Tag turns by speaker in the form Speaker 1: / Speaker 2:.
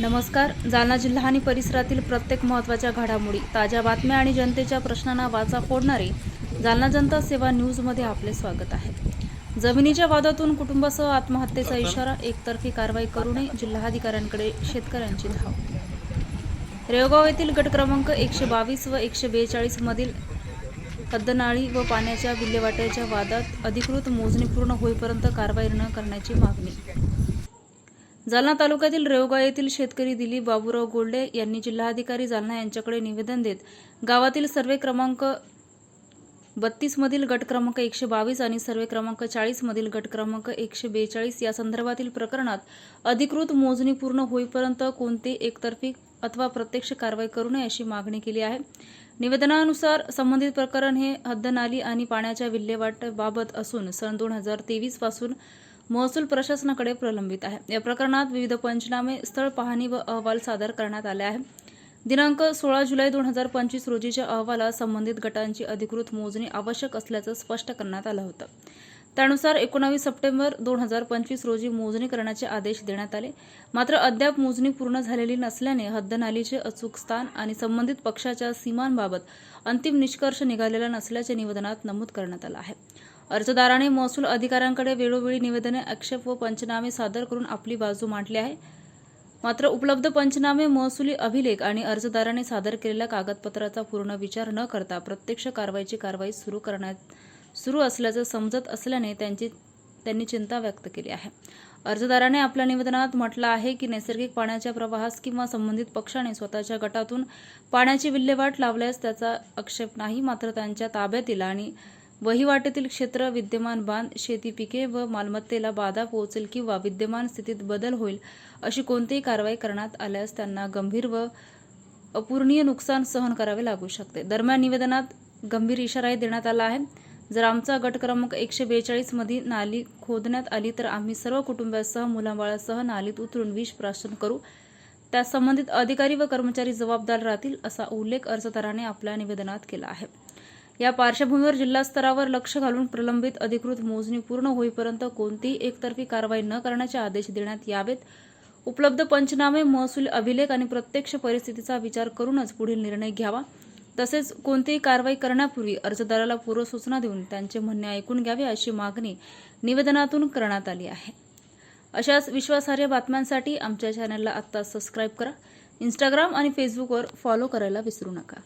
Speaker 1: नमस्कार. जालना जिल्हा आणि परिसरातील प्रत्येक महत्त्वाच्या घडामोडी, ताज्या बातम्या आणि जनतेच्या प्रश्नांना वाचा फोडणारे जालना जनता सेवा न्यूजमध्ये आपले स्वागत आहे. जमिनीच्या वादातून कुटुंबासह आत्महत्येचा इशारा, एकतर्फी कारवाई करू नये, जिल्हाधिकाऱ्यांकडे शेतकऱ्यांची धाव. रेवगाव येथील गट क्रमांक 122 व 142 मधील हद्दनाळी व पाण्याच्या विल्हेवाटच्या वादात अधिकृत मोजणी पूर्ण होईपर्यंत कारवाई न करण्याची मागणी. जालना तालुक्यातील रेवगाव येथील शेतकरी दिलीप बाबूराव गोल्डे यांनी जिल्हाधिकारी जालना यांच्याकडे निवेदन देत गावातील सर्वे क्रमांक 32 मधील गट क्रमांक 122 आणि सर्वे क्रमांक 40 मधील गट क्रमांक 142 या संदर्भातील प्रकरणात अधिकृत मोजणी पूर्ण होईपर्यंत कोणते एकतर्फी अथवा प्रत्यक्ष कारवाई करू नये अशी मागणी केली आहे. निवेदनानुसार संबंधित प्रकरण हे हद्दनाली आणि पाण्याच्या विल्हेवाटबाबत असून सन 2023 पासून महसूल प्रशासनाकडे प्रलंबित आहे. या प्रकरणात विविध पंचनामे, स्थळ पाहणी व अहवाल सादर करण्यात आले आहे. दिनांक 16 जुलै 2025 रोजीच्या अहवालात संबंधित गटांची अधिकृत मोजणी आवश्यक असल्याचं स्पष्ट करण्यात आलं होतं. त्यानुसार 19 सप्टेंबर 2025 रोजी मोजणी करण्याचे आदेश देण्यात आले. मात्र अद्याप मोजणी पूर्ण झालेली नसल्याने हद्दनालीचे अचूक स्थान आणि संबंधित पक्षाच्या सीमांबाबत अंतिम निष्कर्ष निघालेला नसल्याचे निवेदनात नमूद करण्यात आलं आहे. अर्जदाराने महसूल अधिकाऱ्यांकडे वेळोवेळी निवेदने, आक्षेप व पंचनामे सादर करून आपली बाजू मांडली आहे. मात्र उपलब्ध पंचनामे, महसुली अभिलेख आणि अर्जदाराने सादर केलेल्या कागदपत्राचा पूर्ण विचार न करता प्रत्यक्ष कारवाई सुरू असल्याचं समजत असल्याने त्यांनी चिंता व्यक्त केली आहे. अर्जदाराने आपल्या निवेदनात म्हटलं आहे की नैसर्गिक पाण्याच्या प्रवाहास किंवा संबंधित पक्षाने स्वतःच्या गटातून पाण्याची विल्हेवाट लावल्यास त्याचा आक्षेप नाही. मात्र त्यांच्या ताब्यातील आणि वहिवाटीतील क्षेत्र, विद्यमान बांध, शेती पिके व मालमत्तेला बाधा पोहोचेल किंवा विद्यमान स्थितीत बदल होईल अशी कोणतीही कारवाई करण्यात आल्यास त्यांना गंभीर व अपूरणीय नुकसान सहन करावे लागू शकते. दरम्यान निवेदनात गंभीर इशाराही देण्यात आला आहे. जर आमचा गट क्रमांक 142 मध्ये नाली खोदण्यात आली तर आम्ही सर्व कुटुंबासह मुलाबाळासह नालीत उतरून विष प्राशन करू. त्यास संबंधित अधिकारी व कर्मचारी जबाबदार राहतील असा उल्लेख अर्जदाराने आपल्या निवेदनात केला आहे. या पार्श्वभूमीवर जिल्हा स्तरावर लक्ष घालून प्रलंबित अधिकृत मोजणी पूर्ण होईपर्यंत कोणतीही एकतर्फी कारवाई न करण्याचे आदेश देण्यात यावेत. उपलब्ध पंचनामे, महसूल अभिलेख आणि प्रत्यक्ष परिस्थितीचा विचार करूनच पुढील निर्णय घ्यावा. तसेच कोणतीही कारवाई करण्यापूर्वी अर्जदाराला पूर्वसूचना देऊन त्यांचे म्हणणे ऐकून घ्यावे अशी मागणी निवेदनातून करण्यात आली आहे. अशाच विश्वासार्ह बातम्यांसाठी आमच्या चॅनलला आत्ता सबस्क्राईब करा. इंस्टाग्राम आणि फेसबुकवर फॉलो करायला विसरू नका.